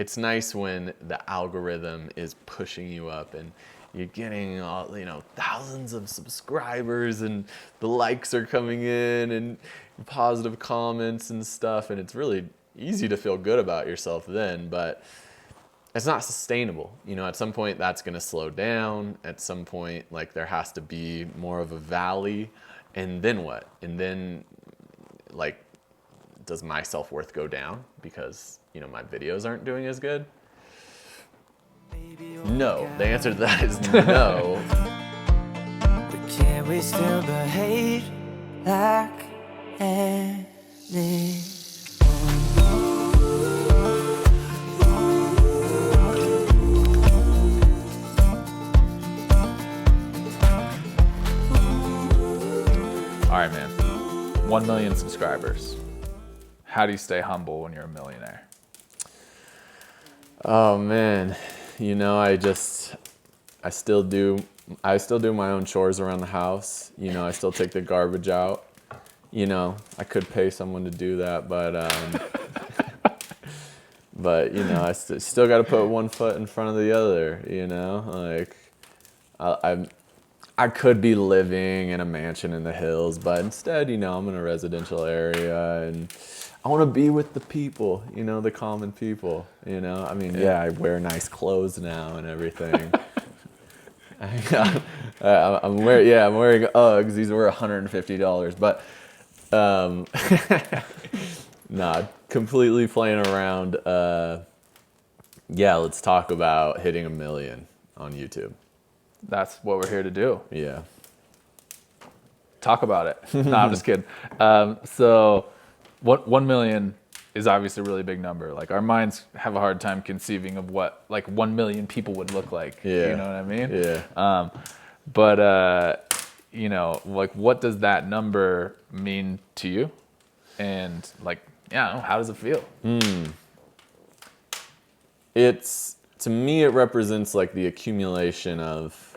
it's nice when the algorithm is pushing you up and you're getting all, thousands of subscribers and the likes are coming in and positive comments and stuff, and it's really easy to feel good about yourself then, but it's not sustainable. At some point that's going to slow down. At some point, like, there has to be more of a valley, and then what? And then, like, does my self-worth go down because, my videos aren't doing as good? No. The answer to that is no. But can we still behave like anyone? All right, man. 1 million subscribers. How do you stay humble when you're a millionaire? Oh man, I still do my own chores around the house. I still take the garbage out. I could pay someone to do that, but I still got to put one foot in front of the other. Like I could be living in a mansion in the hills, but instead, I'm in a residential area and I want to be with the people, the common people, I mean, yeah, I wear nice clothes now and everything. I'm wearing Uggs. These were $150, but, nah, completely playing around. Let's talk about hitting 1 million on YouTube. That's what we're here to do. Yeah. Talk about it. No, I'm just kidding. So 1 million is obviously a really big number. Like, our minds have a hard time conceiving of what like 1 million people would look like. Yeah. You know what I mean? Yeah. Like, what does that number mean to you? And like, how does it feel? To me, it represents like the accumulation of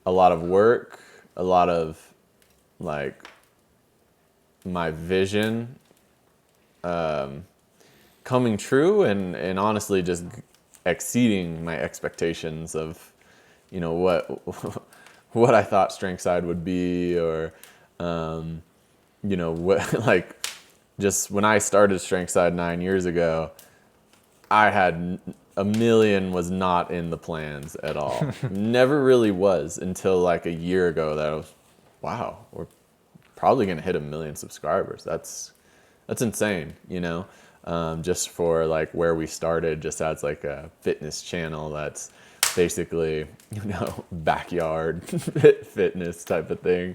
a lot of work, a lot of like my vision coming true, and honestly just exceeding my expectations of what I thought Strength Side would be, or what, like, just when I started Strength Side 9 years ago, I had 1 million was not in the plans at all. Never really was until like a year ago that I was, wow, we're probably gonna hit 1 million subscribers. That's insane, just for like where we started, just as like a fitness channel that's basically, backyard fitness type of thing.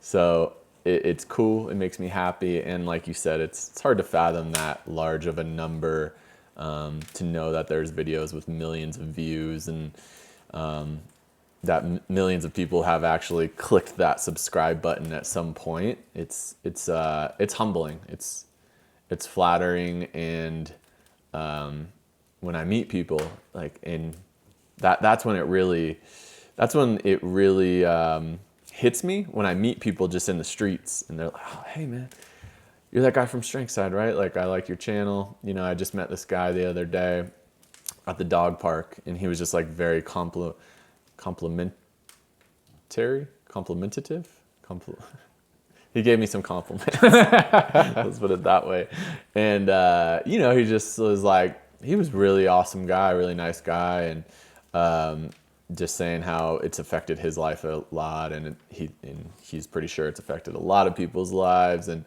So it's cool. It makes me happy. And like you said, it's hard to fathom that large of a number, to know that there's videos with millions of views, and that millions of people have actually clicked that subscribe button at some point. It's humbling. It's flattering. And when I meet people, like, and that's when it really hits me, when I meet people just in the streets and they're like, oh, hey man, you're that guy from Strength Side, right? Like, I like your channel. I just met this guy the other day at the dog park, and he was just like very complimentary. He gave me some compliments. Let's put it that way. And, he just was like, he was really awesome guy, really nice guy. And just saying how it's affected his life a lot. And he's pretty sure it's affected a lot of people's lives. And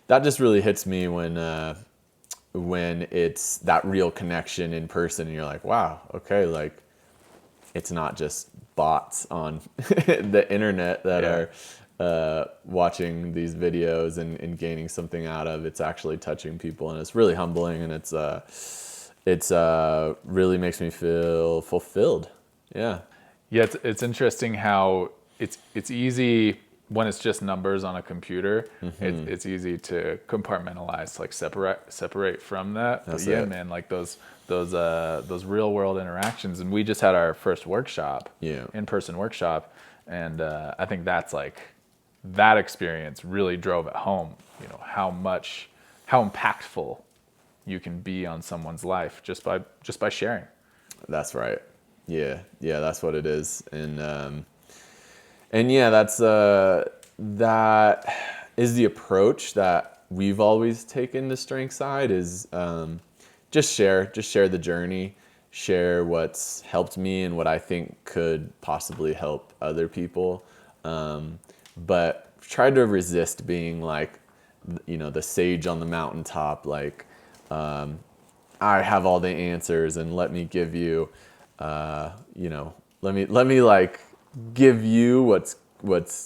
that just really hits me when it's that real connection in person, and you're like, wow, okay, like, it's not just bots on the internet that are watching these videos and gaining something out of. It's actually touching people, and it's really humbling, and it's really makes me feel fulfilled. Yeah. Yeah, it's interesting how it's easy when it's just numbers on a computer. Mm-hmm. It's easy to compartmentalize, like separate from that. That's but yeah, it. man, like those real world interactions. And we just had our first workshop, in-person workshop, and I think that's like, that experience really drove it home. How impactful, you can be on someone's life just by sharing. That's right. Yeah, that's what it is. And yeah, that is the approach that we've always taken to Strength Side is just share the journey, share what's helped me and what I think could possibly help other people. But try to resist being like, the sage on the mountaintop, like, I have all the answers and let me give you, let me like give you what's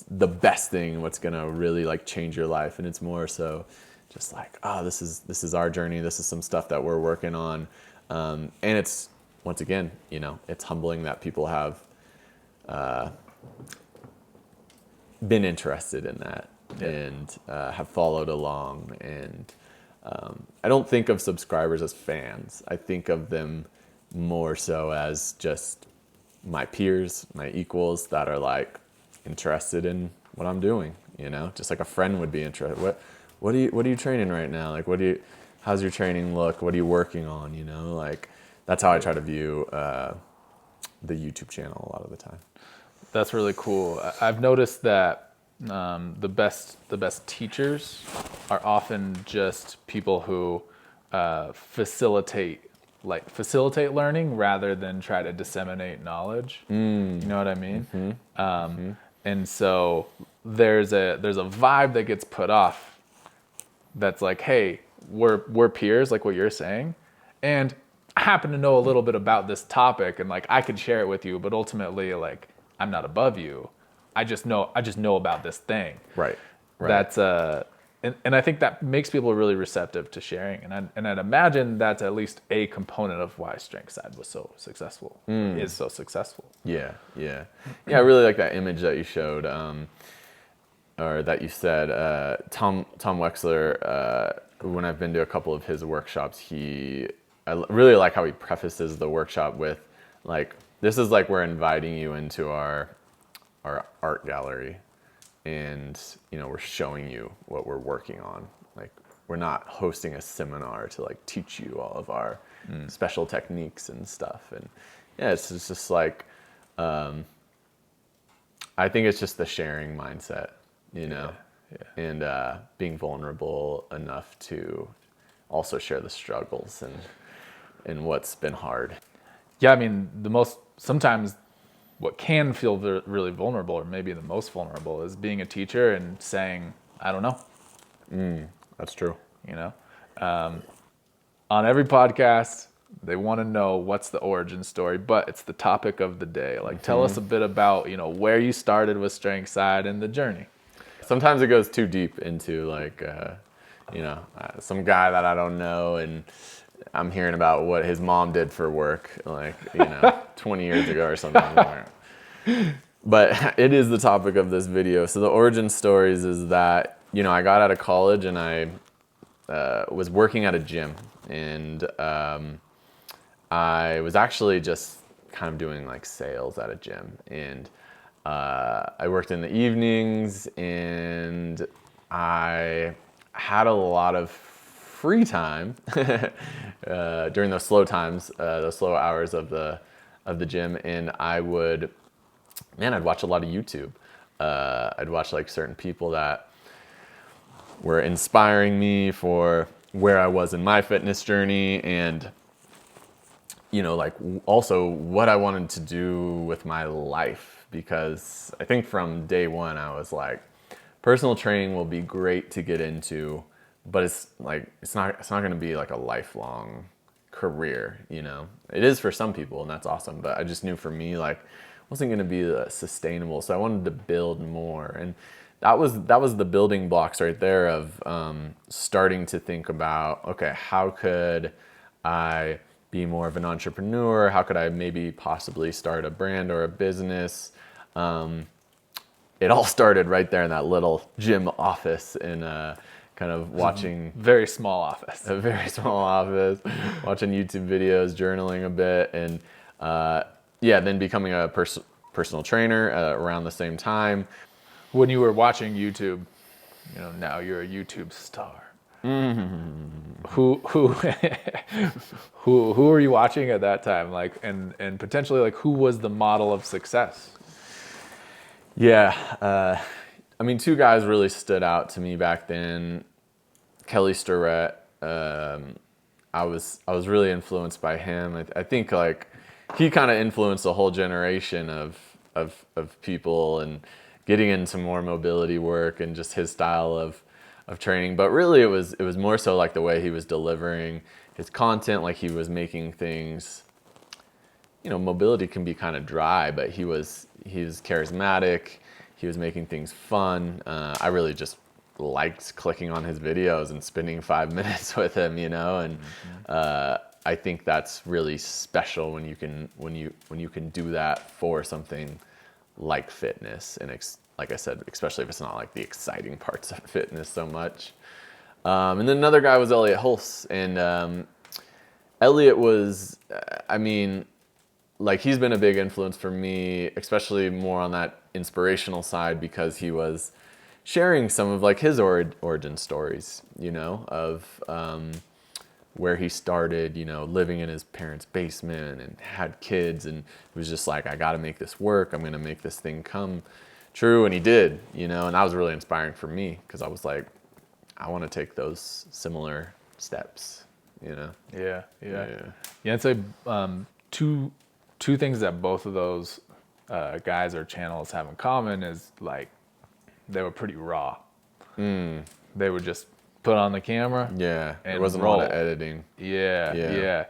the best thing, what's gonna really like change your life. And it's more so just like, this is our journey. This is some stuff that we're working on. And it's, once again, it's humbling that people have been interested in that and have followed along. And I don't think of subscribers as fans. I think of them more so as just my peers, my equals that are like interested in what I'm doing, just like a friend would be interested. What are you training right now? Like, how's your training look? What are you working on? Like that's how I try to view the YouTube channel a lot of the time. That's really cool. I've noticed that the best teachers are often just people who facilitate learning rather than try to disseminate knowledge. You know what I mean? And so there's a vibe that gets put off that's like, hey, we're peers, like what you're saying, and I happen to know a little bit about this topic, and like I could share it with you, but ultimately, like, I'm not above you. I just know about this thing. Right. That's and I think that makes people really receptive to sharing, and I'd imagine that's at least a component of why Strength Side was so successful. Is so successful. Yeah. I really like that image that you showed, or that you said. Tom Wexler. When I've been to a couple of his workshops, I really like how he prefaces the workshop with, like, this is like we're inviting you into our art gallery, and we're showing you what we're working on. Like, we're not hosting a seminar to like teach you all of our special techniques and stuff. And yeah, it's just like, I think it's just the sharing mindset, and being vulnerable enough to also share the struggles and what's been hard. Yeah, I mean, sometimes what can feel really vulnerable, or maybe the most vulnerable, is being a teacher and saying, I don't know. That's true. On every podcast, they want to know what's the origin story, but it's the topic of the day. Like, tell us a bit about, where you started with Strength Side and the journey. Sometimes it goes too deep into like, some guy that I don't know, and I'm hearing about what his mom did for work, like, 20 years ago or something. But it is the topic of this video. So the origin stories is that, I got out of college and I was working at a gym, and I was actually just kind of doing like sales at a gym. And I worked in the evenings, and I had a lot of free time during those slow times, those slow hours of the gym, and I'd watch a lot of YouTube. I'd watch like certain people that were inspiring me for where I was in my fitness journey, and like also what I wanted to do with my life, because I think from day one I was like, personal training will be great to get into, but it's not going to be like a lifelong career. It is for some people, and that's awesome, but I just knew for me, like, it wasn't going to be sustainable. So I wanted to build more, and that was the building blocks right there of starting to think about, okay, how could I be more of an entrepreneur? How could I maybe possibly start a brand or a business? It all started right there in that little gym office, in kind of watching A very small office, watching YouTube videos, journaling a bit, and then becoming a personal trainer around the same time. When you were watching YouTube, now you're a YouTube star. Who who were you watching at that time? Like, and potentially, like, who was the model of success? Yeah, I mean, two guys really stood out to me back then. Kelly Starrett, I was really influenced by him. I think like he kind of influenced a whole generation of people and getting into more mobility work and just his style of training. But really, it was more so like the way he was delivering his content, like he was making things. You know, mobility can be kind of dry, but he was charismatic. He was making things fun. I really just liked clicking on his videos and spending 5 minutes with him, you know, and I think that's really special when you can do that for something like fitness, and like I said, especially if it's not like the exciting parts of fitness so much. And then another guy was Elliot Hulse, and Elliot was, I mean, like he's been a big influence for me, especially more on that inspirational side, because he was sharing some of like his origin stories, you know, of where he started, you know, living in his parents' basement and had kids, and it was just like, I got to make this work. I'm going to make this thing come true. And he did, you know, and that was really inspiring for me, because I was like, I want to take those similar steps, you know? Yeah. I'd say two things that both of those guys or channels have in common is like they were pretty raw. They would just put on the camera. Yeah, and there wasn't roll. a lot of editing. Yeah.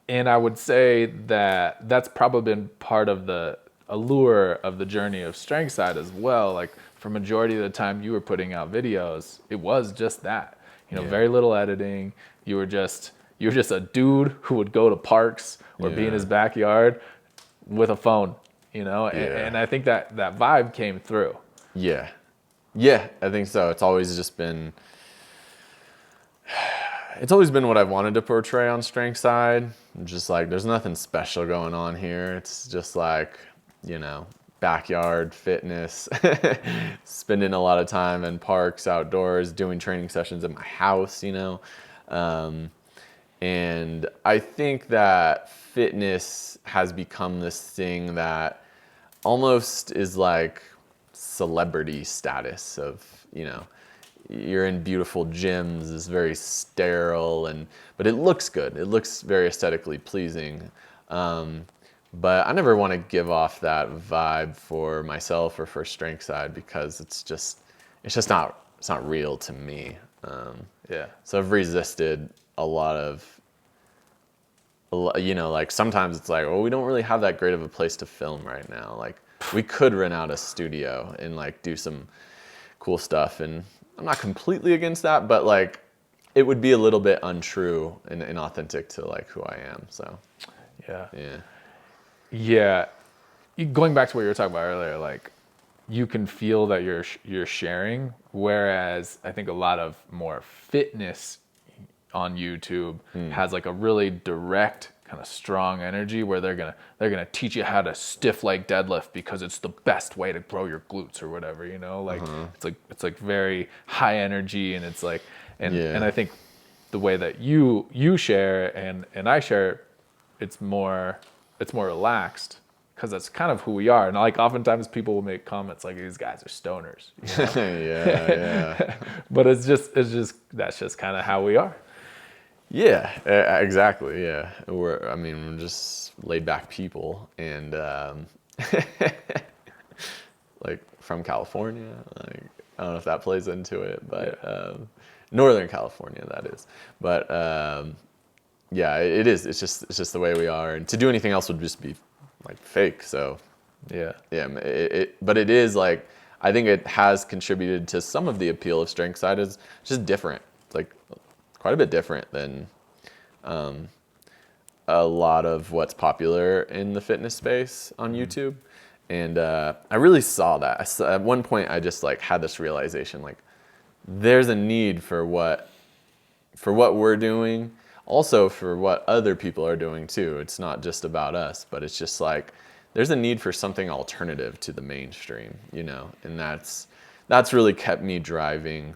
And I would say that that's probably been part of the allure of the journey of Strength Side as well. Like for majority of the time you were putting out videos, it was just that. You know, very little editing. You were just a dude who would go to parks or be in his backyard with a phone, you know? And I think that vibe came through. Yeah, I think so. It's always been what I've wanted to portray on Strength Side. Just like, there's nothing special going on here. It's just like, you know, backyard fitness, spending a lot of time in parks, outdoors, doing training sessions at my house, you know? And I think that fitness has become this thing that almost is like celebrity status of, you know, you're in beautiful gyms, it's very sterile, but it looks good. It looks very aesthetically pleasing. But I never want to give off that vibe for myself or for Strength Side, because it's just not real to me. So I've resisted a lot of, you know, like sometimes it's like, well, we don't really have that great of a place to film right now. Like we could rent out a studio and like do some cool stuff. And I'm not completely against that, but like it would be a little bit untrue and inauthentic to like who I am. So yeah. Going back to what you were talking about earlier, like you can feel that you're sharing, whereas I think a lot of more fitness on YouTube has like a really direct kind of strong energy where they're gonna teach you how to stiff leg deadlift because it's the best way to grow your glutes or whatever, you know, like it's like very high energy, and it's like and I think the way that you share and I share, it's more relaxed, because that's kind of who we are. And like oftentimes people will make comments like, these guys are stoners, you know? But it's just that's just kind of how we are. Yeah, exactly. Yeah, we're just laid back people, and like from California. Like I don't know if that plays into it, but Northern California, that is. But yeah, it is. It's just the way we are, and to do anything else would just be like fake. So yeah. But it is like, I think it has contributed to some of the appeal of Strength Side. Is just different. It's like quite a bit different than a lot of what's popular in the fitness space on YouTube. And I really saw that. At one point, I just like had this realization, like there's a need for what we're doing, also for what other people are doing too. It's not just about us, but it's just like there's a need for something alternative to the mainstream, you know. And that's really kept me driving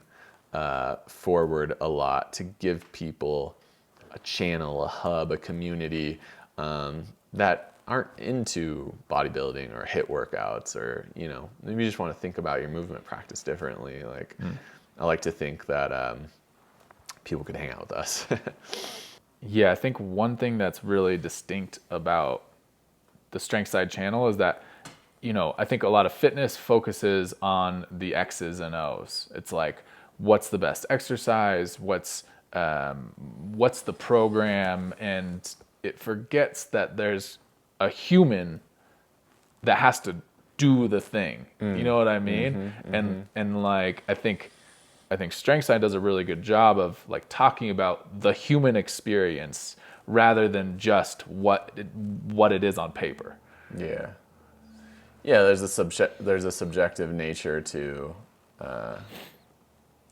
forward a lot to give people a channel, a hub, a community that aren't into bodybuilding or HIIT workouts, or maybe you just want to think about your movement practice differently. Like I like to think that people could hang out with us. Yeah, I think one thing that's really distinct about the Strength Side channel is that, I think a lot of fitness focuses on the X's and O's. It's like, what's the best exercise? What's the program? And it forgets that there's a human that has to do the thing. You know what I mean? And like, I think Strength Side does a really good job of like talking about the human experience rather than just what it is on paper. Yeah. Yeah, there's a subjective nature to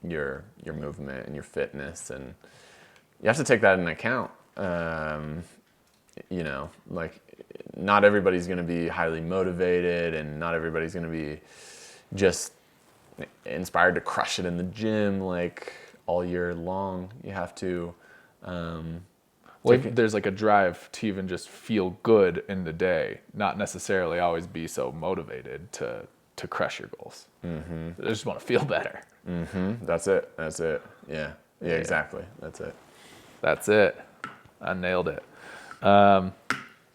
your movement and your fitness, and you have to take that into account. Like not everybody's going to be highly motivated, and not everybody's going to be just inspired to crush it in the gym like all year long. You have to there's like a drive to even just feel good in the day, not necessarily always be so motivated to crush your goals. I just want to feel better. That's it. Yeah, exactly. That's it. I nailed it.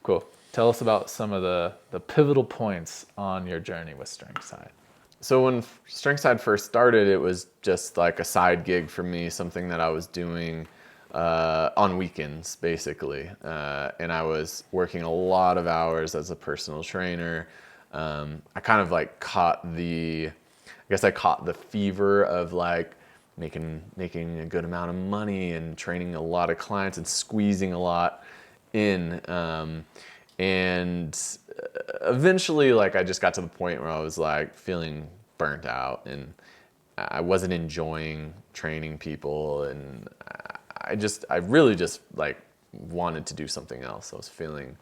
Cool. Tell us about some of the pivotal points on your journey with Strength Side. So when Strength Side first started, it was just like a side gig for me, something that I was doing on weekends, basically. And I was working a lot of hours as a personal trainer. I kind of like caught the fever of like making a good amount of money and training a lot of clients and squeezing a lot in. And eventually, like, I just got to the point where I was like feeling burnt out, and I wasn't enjoying training people, and I really just like wanted to do something else. I was feeling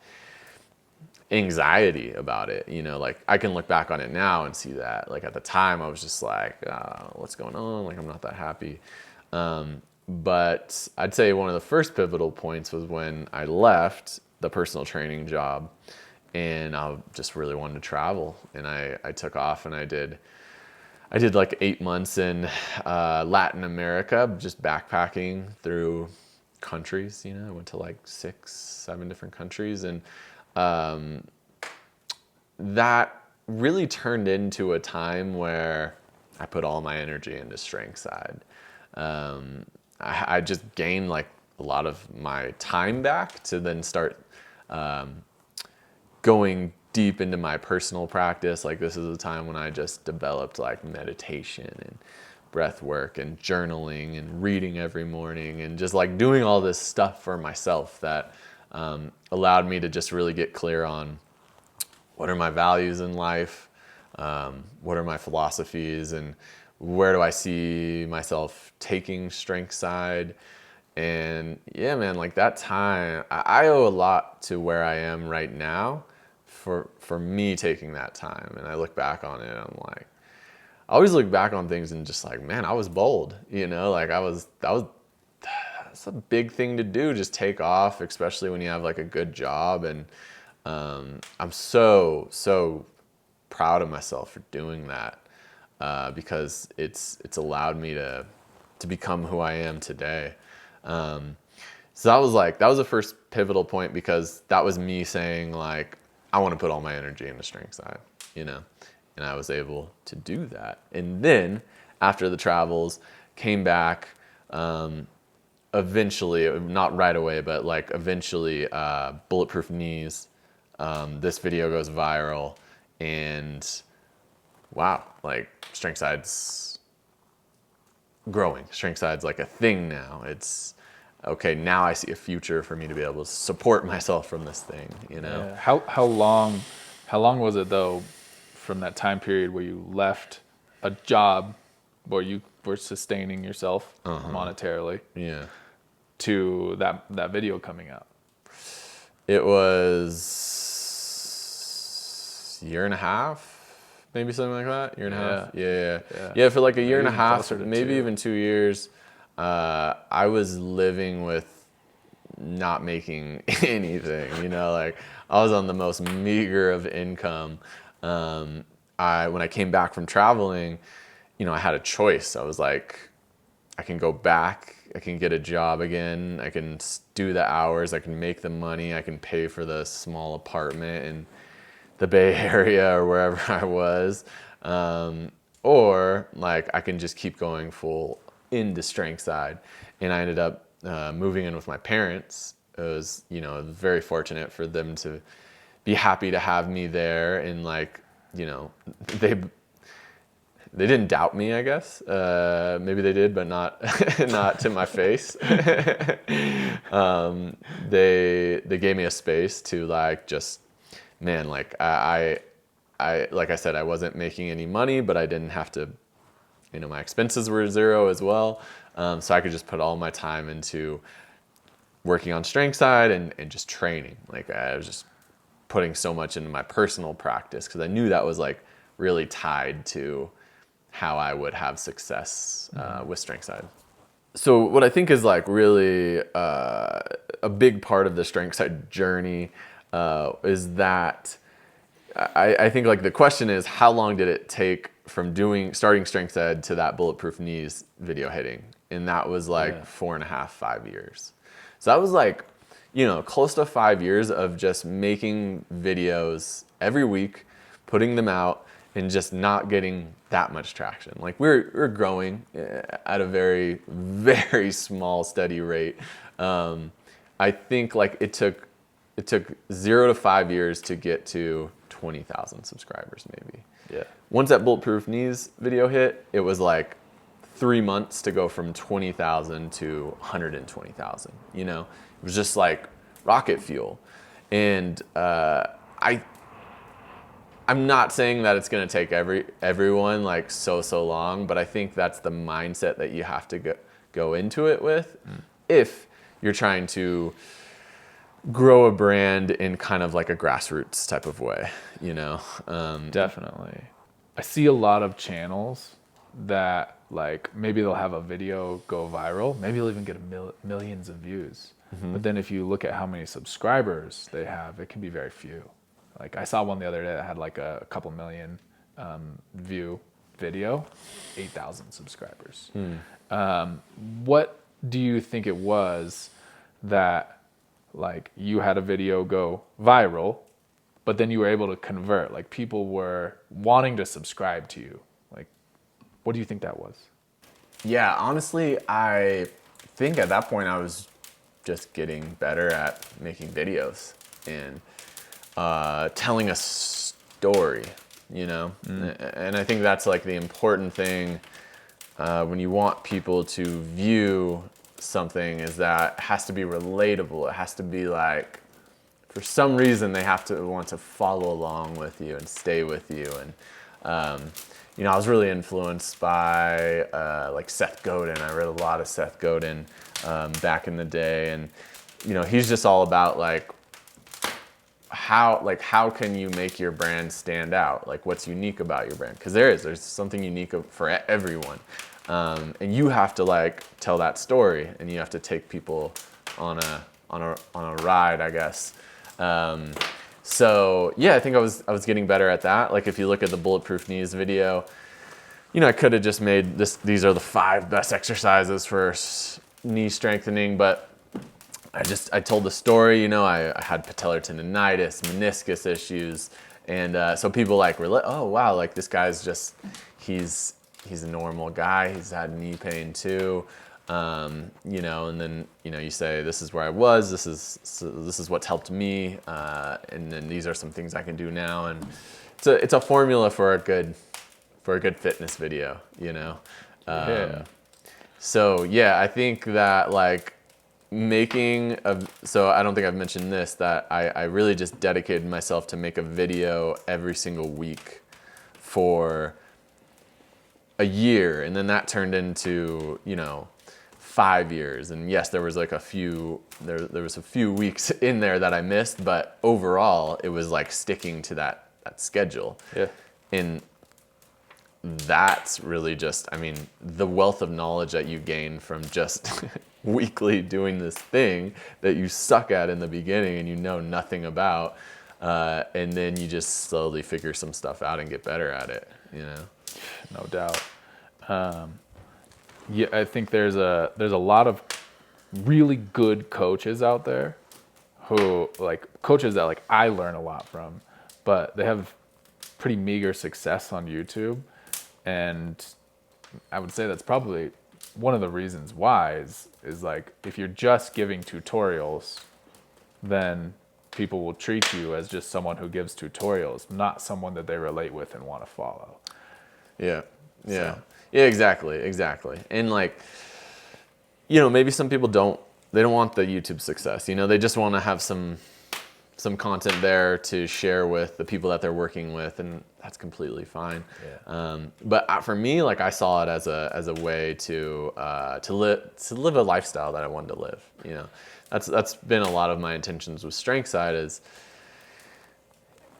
anxiety about it, like I can look back on it now and see that, like, at the time I was just like, what's going on? Like, I'm not that happy. But I'd say one of the first pivotal points was when I left the personal training job, and I just really wanted to travel, and I took off, and I did like 8 months in Latin America, just backpacking through countries. I went to like 6, 7 different countries, and that really turned into a time where I put all my energy into Strength Side. I just gained like a lot of my time back to then start going deep into my personal practice. Like, this is a time when I just developed like meditation and breath work and journaling and reading every morning, and just like doing all this stuff for myself that allowed me to just really get clear on what are my values in life, what are my philosophies, and where do I see myself taking Strength Side. And yeah, man, like that time, I owe a lot to where I am right now for me taking that time. And I look back on it, and I'm like, I always look back on things and just like, man, I was bold, like that's a big thing to do, just take off, especially when you have like a good job. And I'm so proud of myself for doing that, because it's allowed me to become who I am today. So that was the first pivotal point, because that was me saying like, I want to put all my energy into Strength Side, and I was able to do that. And then after the travels, came back, eventually, not right away, but like eventually, Bulletproof Knees. This video goes viral, and wow, like Strength Side's growing. Strength Side's like a thing now. It's okay, now I see a future for me to be able to support myself from this thing, Yeah. How long was it though, from that time period where you left a job where you were sustaining yourself monetarily, to that video coming out? It was a year and a half, maybe something like that. Year and a half. Yeah. Yeah. For like a year Maybe and a even half, closer to maybe 2. even 2 years. I was living with not making anything. Like I was on the most meager of income. When I came back from traveling, I had a choice. I was like, I can go back, I can get a job again, I can do the hours, I can make the money, I can pay for the small apartment in the Bay Area or wherever I was, or like I can just keep going full into strength side. And I ended up moving in with my parents. It was, very fortunate for them to be happy to have me there, and like, they didn't doubt me, I guess. Maybe they did, but not not to my face. They gave me a space to like just, man, like I like I said, I wasn't making any money, but I didn't have to, my expenses were zero as well. So I could just put all my time into working on strength side and just training. Like I was just putting so much into my personal practice because I knew that was like really tied to how I would have success with strength side. So what I think is like really a big part of the strength side journey is that I think like the question is, how long did it take from starting strength side to that bulletproof knees video hitting? And that was like 4.5, 5 years. So that was like, close to 5 years of just making videos every week, putting them out, and just not getting that much traction. Like we're growing at a very, very small, steady rate. I think like it took 0 to 5 years to get to 20,000 subscribers maybe. Yeah. Once that bulletproof knees video hit, it was like 3 months to go from 20,000 to 120,000. It was just like rocket fuel. And I'm not saying that it's going to take everyone like so long, but I think that's the mindset that you have to go into it with if you're trying to grow a brand in kind of like a grassroots type of way, Definitely. I see a lot of channels that like maybe they'll have a video go viral, maybe they'll even get millions of views. But then if you look at how many subscribers they have, it can be very few. Like I saw one the other day that had like a couple million view video, 8,000 subscribers. What do you think it was that like you had a video go viral, but then you were able to convert? Like people were wanting to subscribe to you. Like, what do you think that was? Yeah, honestly, I think at that point I was just getting better at making videos and telling a story, and I think that's like the important thing when you want people to view something, is that it has to be relatable. It has to be like, for some reason, they have to want to follow along with you and stay with you. And I was really influenced by like Seth Godin. I read a lot of Seth Godin back in the day, and he's just all about like how can you make your brand stand out? Like what's unique about your brand? Because there's something unique for everyone, and you have to like tell that story, and you have to take people on a ride, I guess. So yeah, I think I was getting better at that. Like if you look at the bulletproof knees video, I could have just made this. These are the 5 best exercises for knee strengthening, but I told the story. I had patellar tendonitis, meniscus issues, and so people like were like, oh wow, like this guy's just he's a normal guy. He's had knee pain too, and then you say this is where I was. This is what's helped me, and then these are some things I can do now, and it's a formula for a good fitness video. So yeah, I think that like so I don't think I've mentioned this, that I really just dedicated myself to make a video every single week for a year, and then that turned into 5 years. And yes, there was like there was a few weeks in there that I missed, but overall it was like sticking to that schedule. Yeah. And that's really just, I mean, the wealth of knowledge that you gain from just weekly doing this thing that you suck at in the beginning and you know nothing about, and then you just slowly figure some stuff out and get better at it, you know? No doubt. Yeah, I think there's a lot of really good coaches out there who, like, coaches that, like, I learn a lot from, but they have pretty meager success on YouTube. And I would say that's probably one of the reasons why is like, if you're just giving tutorials, then people will treat you as just someone who gives tutorials, not someone that they relate with and want to follow. Yeah. So. Yeah, exactly. And like, you know, maybe some people don't want the YouTube success. You know, they just want to have some content there to share with the people that they're working with, and that's completely fine. Yeah. But for me, like, I saw it as a way to live a lifestyle that I wanted to live. You know, that's been a lot of my intentions with Strength Side is,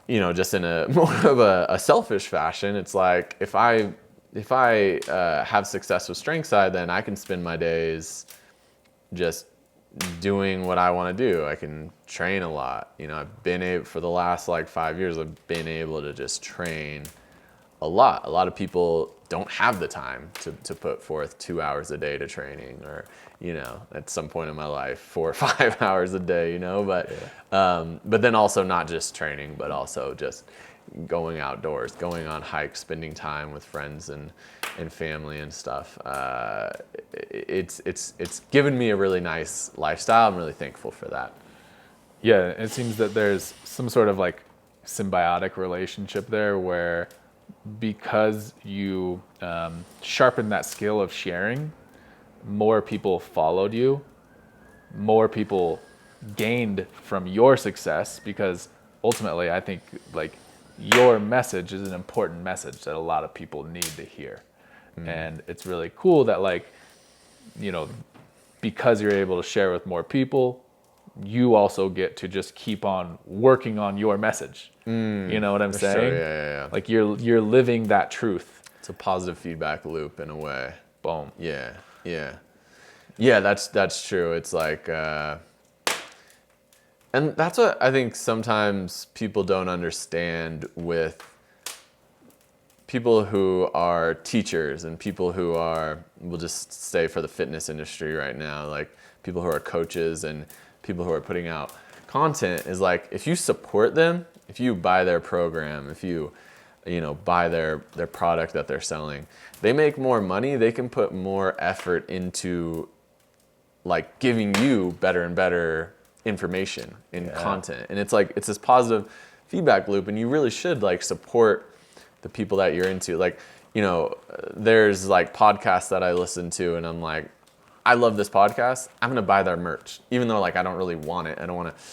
you know, just in a more of a selfish fashion. It's like, if I have success with Strength Side, then I can spend my days just doing what I want to do. I can train a lot. You know, I've been able, for the last like 5 years, I've been able to just train a lot. A lot of people don't have the time to put forth 2 hours a day to training, or, you know, at some point in my life, 4 or 5 hours a day, you know, but then also not just training, but also just going outdoors, going on hikes, spending time with friends and family and stuff. It's given me a really nice lifestyle. I'm really thankful for that. Yeah, it seems that there's some sort of like symbiotic relationship there where, because you sharpen that skill of sharing, more people followed you, more people gained from your success, because ultimately I think like your message is an important message that a lot of people need to hear. And it's really cool that, like, you know, because you're able to share with more people, you also get to just keep on working on your message. You know what I'm saying? Sure, yeah. Like, you're living that truth. It's a positive feedback loop in a way. Boom. Yeah. That's true. It's like, and that's what I think sometimes people don't understand with people who are teachers and people who are, we'll just say for the fitness industry right now, like people who are coaches and people who are putting out content, is like, if you support them, if you buy their program, if you know, buy their product that they're selling, they make more money. They can put more effort into like giving you better and better information and content. And it's like, it's this positive feedback loop, and you really should like support the people that you're into. Like, you know, there's like podcasts that I listen to and I'm like, I love this podcast, I'm gonna buy their merch, even though like I don't really want it. I don't want to,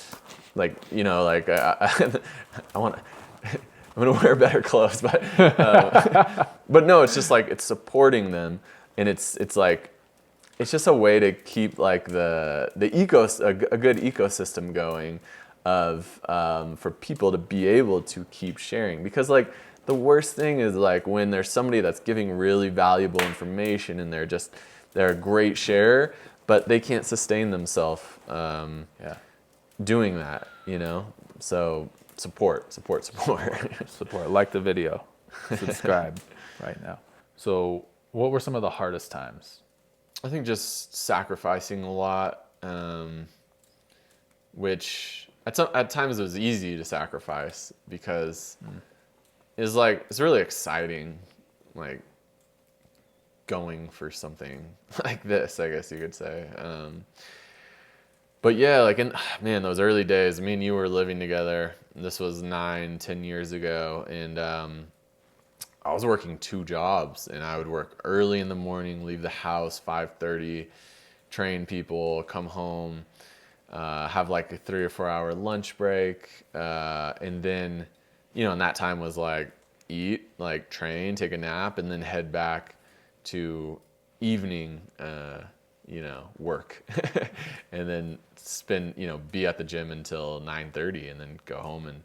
like, you know, like I want to, I'm gonna wear better clothes, but no, it's just like, it's supporting them, and it's like, it's just a way to keep like a good ecosystem going of for people to be able to keep sharing. Because like, the worst thing is like when there's somebody that's giving really valuable information and they're a great sharer, but they can't sustain themselves doing that, you know? So support. Like the video, subscribe right now. So what were some of the hardest times? I think just sacrificing a lot, which at times it was easy to sacrifice because it's really exciting, like going for something like this, I guess you could say. But yeah, like those early days, me and you were living together. This was 9-10 years ago, and I was working 2 jobs, and I would work early in the morning, leave the house 5:30, train people, come home, have like a 3 or 4 hour lunch break, and then, you know, and that time was like eat, like train, take a nap, and then head back to evening, you know, work, and then be at the gym until 9:30, and then go home and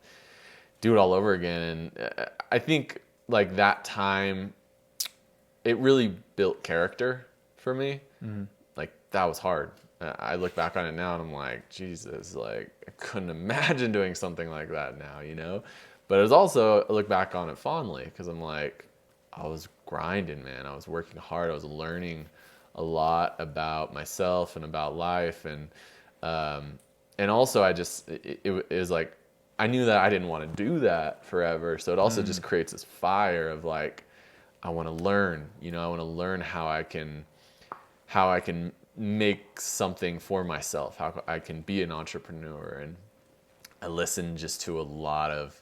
do it all over again. And I think like that time it really built character for me. Like that was hard. I look back on it now and I'm like, Jesus, like I couldn't imagine doing something like that now, you know? But it was also, I look back on it fondly because I'm like, I was grinding, man. I was working hard. I was learning a lot about myself and about life. And also I just, it was like, I knew that I didn't want to do that forever. So it also just creates this fire of like, I want to learn, you know, I want to learn how I can make something for myself, how I can be an entrepreneur. And I listened just to a lot of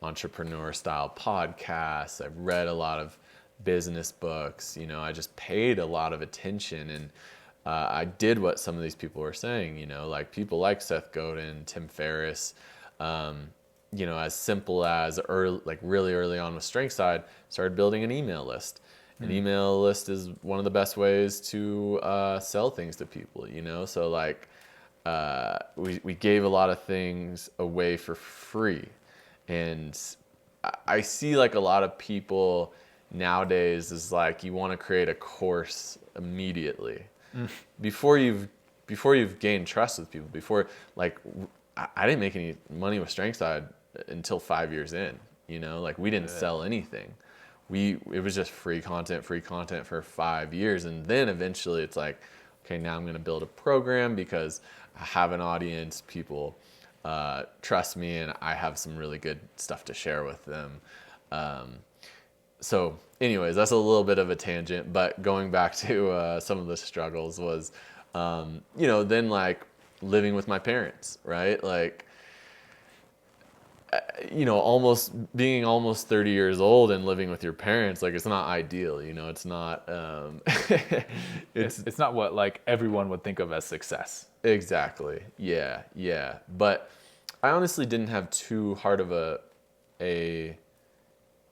entrepreneur style podcasts. I've read a lot of business books, you know, I just paid a lot of attention. And I did what some of these people were saying, you know, like people like Seth Godin, Tim Ferriss, you know, as simple as really early on with StrengthSide, started building an email list. An email list is one of the best ways to sell things to people, you know? So like we gave a lot of things away for free. And I see like a lot of people nowadays is like, you want to create a course immediately before you've gained trust with people, before like, I didn't make any money with StrengthSide until 5 years in, you know, like we didn't sell anything. It was just free content for 5 years. And then eventually it's like, okay, now I'm going to build a program because I have an audience, people trust me, and I have some really good stuff to share with them. So anyways, that's a little bit of a tangent, but going back to some of the struggles was, you know, then like living with my parents, right? Like, you know, almost 30 years old and living with your parents, like it's not ideal, you know, it's not, It's not what like everyone would think of as success. exactly. Yeah. Yeah. But I honestly didn't have too hard of a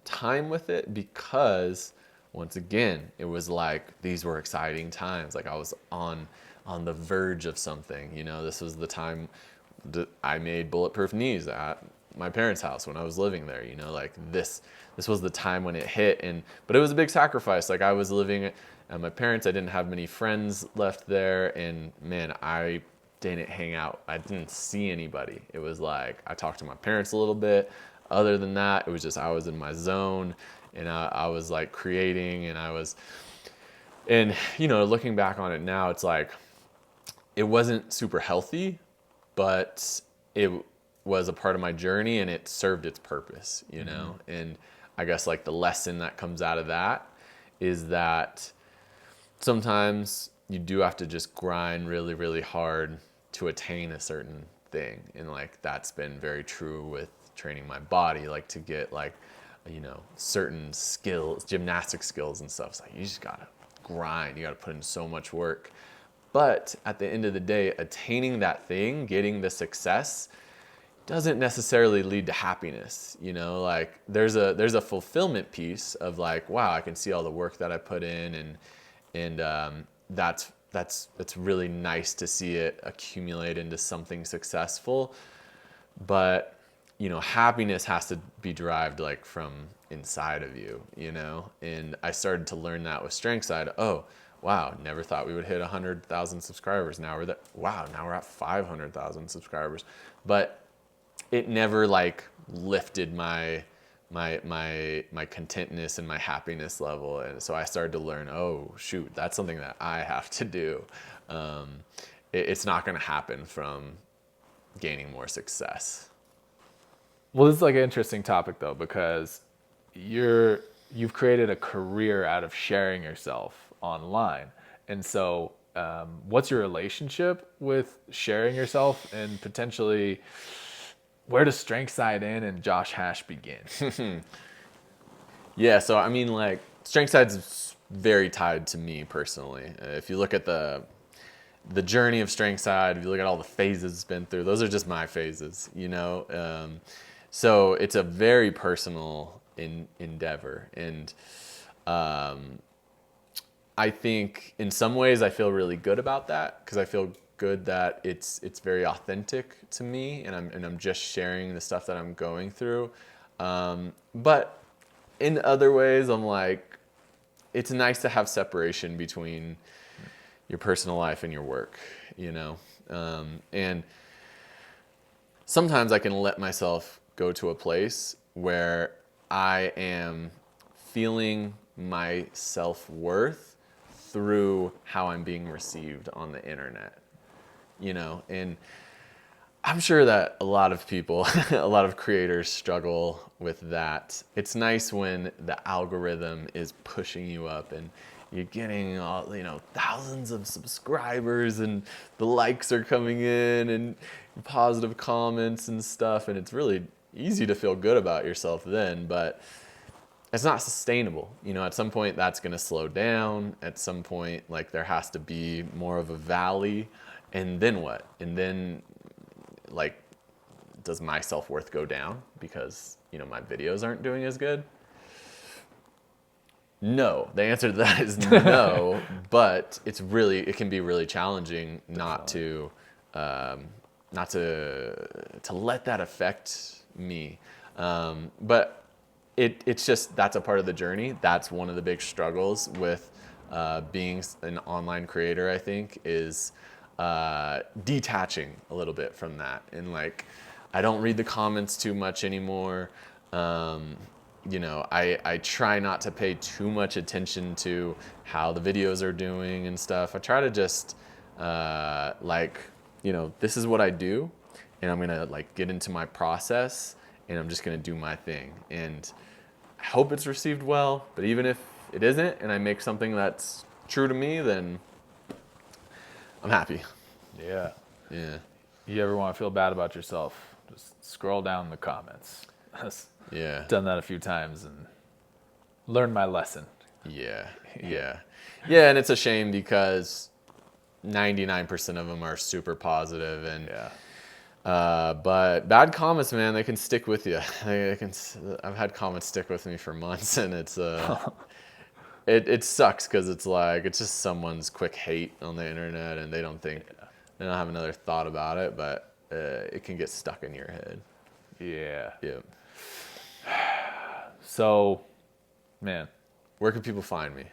time with it because once again, it was like, these were exciting times. Like I was on the verge of something, you know, this was the time that I made bulletproof knees at my parents' house when I was living there, you know, like this was the time when it hit. But it was a big sacrifice. Like I was living at my parents, I didn't have many friends left there, and man, I didn't hang out. I didn't see anybody. It was like, I talked to my parents a little bit. Other than that, it was just, I was in my zone and I was like creating and you know, looking back on it now, it's like, it wasn't super healthy, but it was a part of my journey and it served its purpose, you know? And I guess like the lesson that comes out of that is that sometimes you do have to just grind really, really hard to attain a certain thing. And like, that's been very true with training my body, like to get like, you know, certain skills, gymnastic skills and stuff. It's like, you just gotta grind, you gotta put in so much work. But at the end of the day, attaining that thing, getting the success, doesn't necessarily lead to happiness, you know, like there's a fulfillment piece of like, wow, I can see all the work that I put in and that's really nice to see it accumulate into something successful. But, you know, happiness has to be derived like from inside of you, you know, and I started to learn that with StrengthSide. Oh, wow, never thought we would hit 100,000 subscribers. Now we're at 500,000 subscribers. But it never like lifted my contentness and my happiness level. And so I started to learn, oh shoot, that's something that I have to do. It's not going to happen from gaining more success. Well, this is like an interesting topic though, because you've created a career out of sharing yourself online. And so what's your relationship with sharing yourself, and potentially where does StrengthSide end and Josh Hash begin? Yeah, so I mean, like, StrengthSide's very tied to me personally. If you look at the journey of StrengthSide, if you look at all the phases it's been through, those are just my phases, you know? So it's a very personal endeavor. And I think in some ways I feel really good about that, because I feel good that it's very authentic to me, and I'm just sharing the stuff that I'm going through. But in other ways, I'm like, it's nice to have separation between your personal life and your work, and sometimes I can let myself go to a place where I am feeling my self-worth through how I'm being received on the internet, and I'm sure that a lot of people, a lot of creators struggle with that. It's nice when the algorithm is pushing you up and you're getting thousands of subscribers and the likes are coming in and positive comments and stuff, and it's really easy to feel good about yourself then, but it's not sustainable. At some point that's going to slow down. At some point, like, there has to be more of a valley, and then what? And then, like, does my self-worth go down because my videos aren't doing as good? No. The answer to that is no. But it can be really challenging not to let that affect me. But it's just, that's a part of the journey. That's one of the big struggles with being an online creator, I think, is detaching a little bit from that. And, like, I don't read the comments too much anymore. I try not to pay too much attention to how the videos are doing and stuff. I try to just this is what I do, and I'm gonna, like, get into my process, and I'm just gonna do my thing. And I hope it's received well, but even if it isn't, and I make something that's true to me, then I'm happy. Yeah. Yeah. You ever want to feel bad about yourself? Just scroll down the comments. Yeah. Done that a few times and learned my lesson. Yeah. And it's a shame because 99% of them are super positive, and but bad comments, man, they can stick with you. I've had comments stick with me for months, and it's it sucks because it's like, it's just someone's quick hate on the internet, and they don't have another thought about it, but it can get stuck in your head. Yeah. So, man, where can people find me?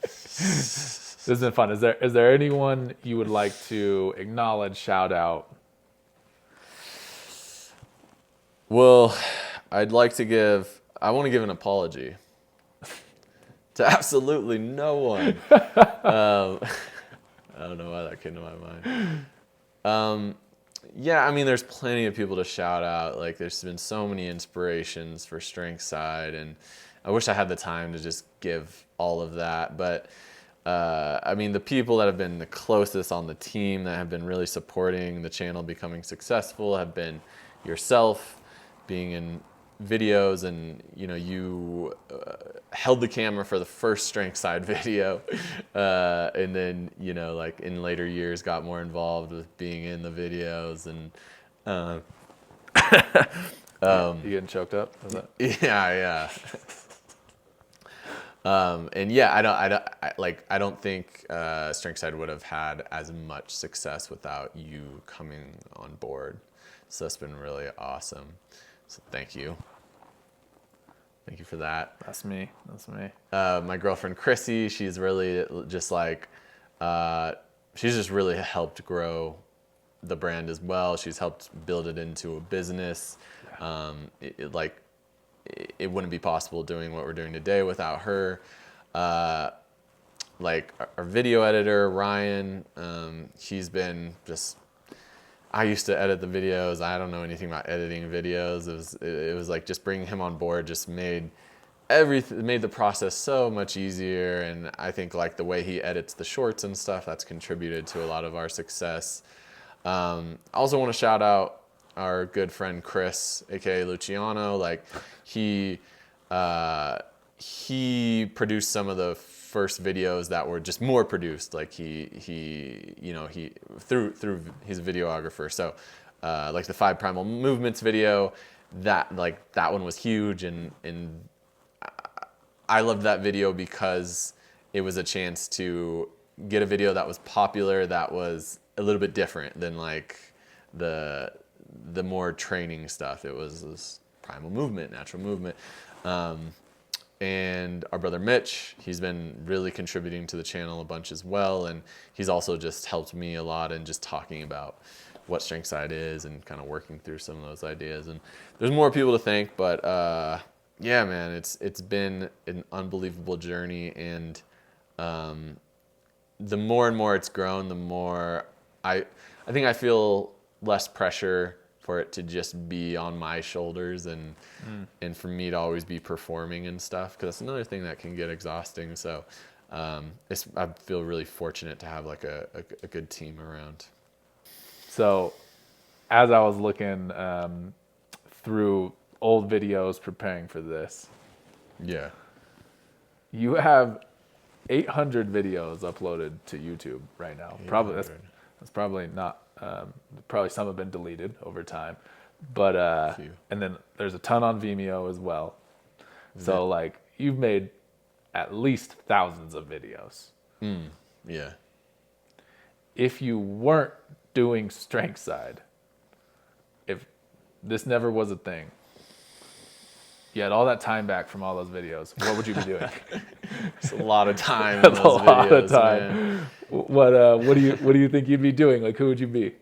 This has been fun. Is there anyone you would like to acknowledge, shout out? Well, I want to give an apology to absolutely no one. I don't know why that came to my mind. Yeah, I mean, there's plenty of people to shout out. Like, there's been so many inspirations for Strength Side, and I wish I had the time to just give all of that. But I mean, the people that have been the closest on the team, that have been really supporting the channel becoming successful, have been yourself, being in videos, and you held the camera for the first Strength Side video, and then like, in later years got more involved with being in the videos, and You getting choked up? Is that? yeah. And yeah, I don't think Strength Side would have had as much success without you coming on board. So that's been really awesome. So thank you. Thank you for that. That's me. My girlfriend Chrissy, she's really just like, she's just really helped grow the brand as well. She's helped build it into a business. It wouldn't be possible doing what we're doing today without her. Like, our video editor, Ryan, he's been just, I used to edit the videos. I don't know anything about editing videos. It was like, just bringing him on board just made the process so much easier. And I think, like, the way he edits the shorts and stuff, that's contributed to a lot of our success. I also want to shout out our good friend Chris, aka Luciano. Like, he produced some of the first videos that were just more produced. Like, he through he's a videographer. So like the 5 Primal Movements video, that one was huge, and I loved that video because it was a chance to get a video that was popular, that was a little bit different than, like, the more training stuff. It was this primal movement, natural movement. and our brother Mitch, he's been really contributing to the channel a bunch as well, and he's also just helped me a lot in just talking about what Strength Side is and kind of working through some of those ideas. And there's more people to thank, but yeah, man, it's been an unbelievable journey, and the more and more it's grown, the more I think I feel less pressure for it to just be on my shoulders and for me to always be performing and stuff, because that's another thing that can get exhausting. So I feel really fortunate to have like a good team around. So as I was looking through old videos preparing for this, Yeah. you have 800 videos uploaded to YouTube right now. Probably that's probably not. Probably some have been deleted over time, but and then there's a ton on Vimeo as well. So like you've made at least thousands of videos. Yeah. If you weren't doing Strength Side, if this never was a thing, you had all that time back from all those videos, what would you be doing? It's a lot of time. That's in those a lot videos, of time. Man. What do you think you'd be doing? Like, who would you be?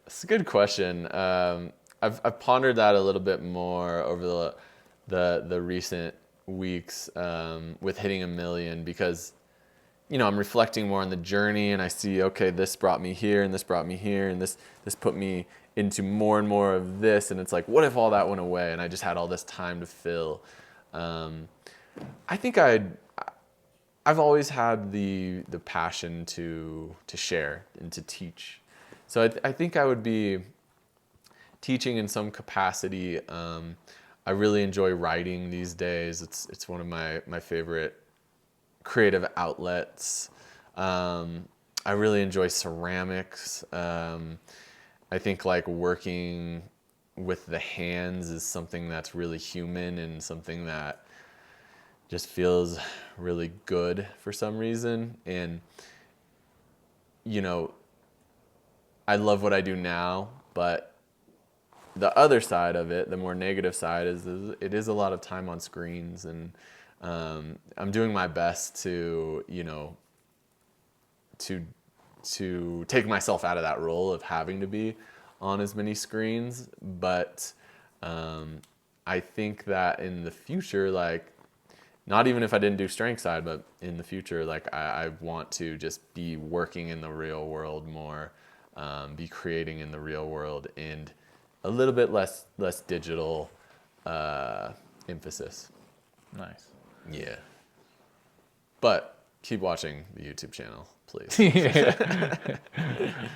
It's a good question. I've pondered that a little bit more over the recent weeks with hitting 1 million, because I'm reflecting more on the journey, and I see, okay, this brought me here, and this brought me here, and this put me into more and more of this, and it's like, what if all that went away and I just had all this time to fill? I think I've always had the passion to share and to teach. So I think I would be teaching in some capacity. I really enjoy writing these days. It's one of my favorite creative outlets. I really enjoy ceramics. I think like working with the hands is something that's really human and something that just feels really good for some reason. And I love what I do now, but the other side of it, the more negative side, is it is a lot of time on screens, and I'm doing my best to take myself out of that role of having to be on as many screens. But I think that in the future, like, not even if I didn't do Strength Side, but in the future, like I want to just be working in the real world more, be creating in the real world, and a little bit less digital emphasis. Nice. Yeah. But keep watching the YouTube channel, please.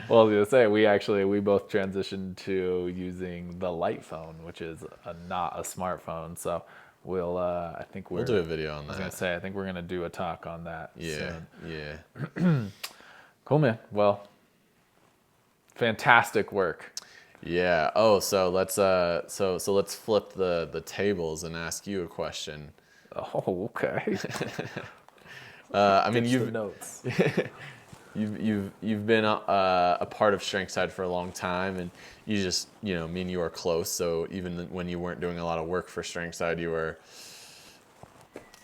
Well, I was gonna say we both transitioned to using the light phone, which is not a smartphone. So I think We'll do a video on that. I was gonna say I think we're gonna do a talk on that. Yeah. Soon. Yeah. Cool, man. Well, fantastic work. Yeah. Oh, so let's flip the tables and ask you a question. Oh, okay. I mean, notes. you've been a part of Strength Side for a long time, and you just me and you are close. So even when you weren't doing a lot of work for Strength Side, you were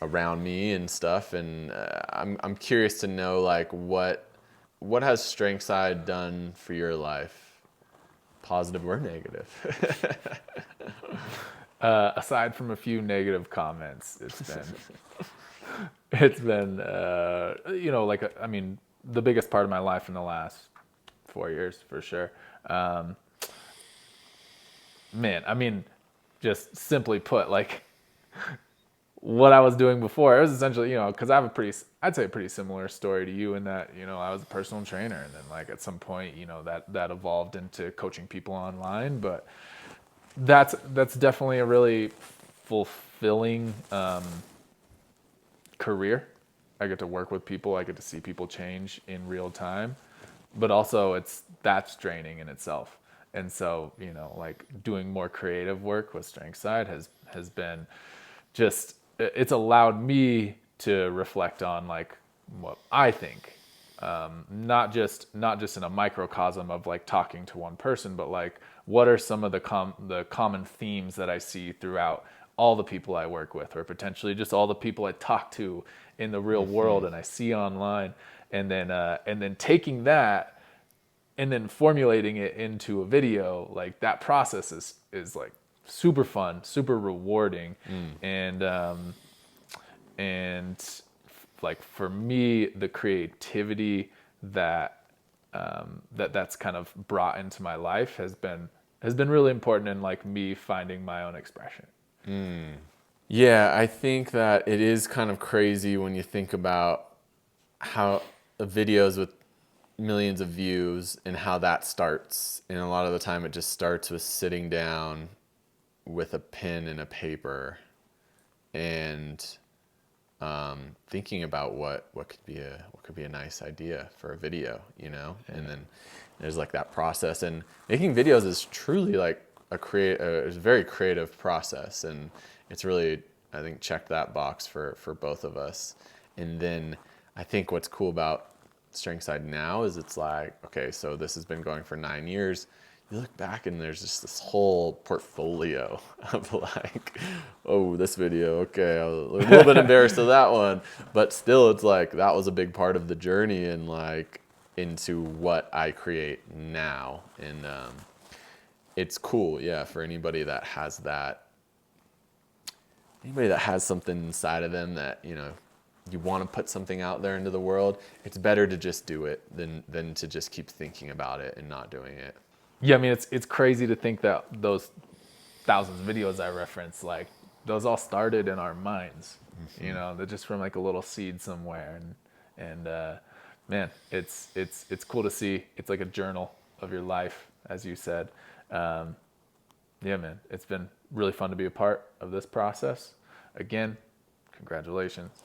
around me and stuff. And I'm curious to know, like, what has Strength Side done for your life, positive or negative? Aside from a few negative comments, it's been the biggest part of my life in the last 4 years for sure. Just simply put, like, what I was doing before, it was essentially, because I have I'd say a pretty similar story to you in that, I was a personal trainer, and then like at some point, that evolved into coaching people online. But that's definitely a really fulfilling career. I get to work with people. I get to see people change in real time, but also that's draining in itself. And so, like doing more creative work with Strength Side has been just, it's allowed me to reflect on like what I think, not just in a microcosm of like talking to one person, but like what are some of the common themes that I see throughout all the people I work with, or potentially just all the people I talk to in the real world and I see online, and then taking that and then formulating it into a video. Like that process is like super fun, super rewarding, and like for me, the creativity that's kind of brought into my life has been really important in like me finding my own expression. Yeah, I think that it is kind of crazy when you think about how videos with millions of views and how that starts. And a lot of the time it just starts with sitting down with a pen and a paper and thinking about what could be a nice idea for a video, you know. And then there's like that process, and making videos is truly like it's a very creative process, and it's really, I think, checked that box for both of us. And then I think what's cool about Strength Side now is it's like, okay, so this has been going for 9 years. You look back and there's just this whole portfolio of like, oh, this video, okay, I was a little bit embarrassed of that one, but still it's like that was a big part of the journey and like into what I create now. And it's cool, yeah, for anybody that has something inside of them that, you know, you want to put something out there into the world. It's better to just do it than to just keep thinking about it and not doing it. Yeah, I mean, it's crazy to think that those thousands of videos I referenced, like those all started in our minds. You know, they're just from like a little seed somewhere, and man, it's cool to see. It's like a journal of your life, as you said. Yeah, man, it's been really fun to be a part of this process. Again, congratulations.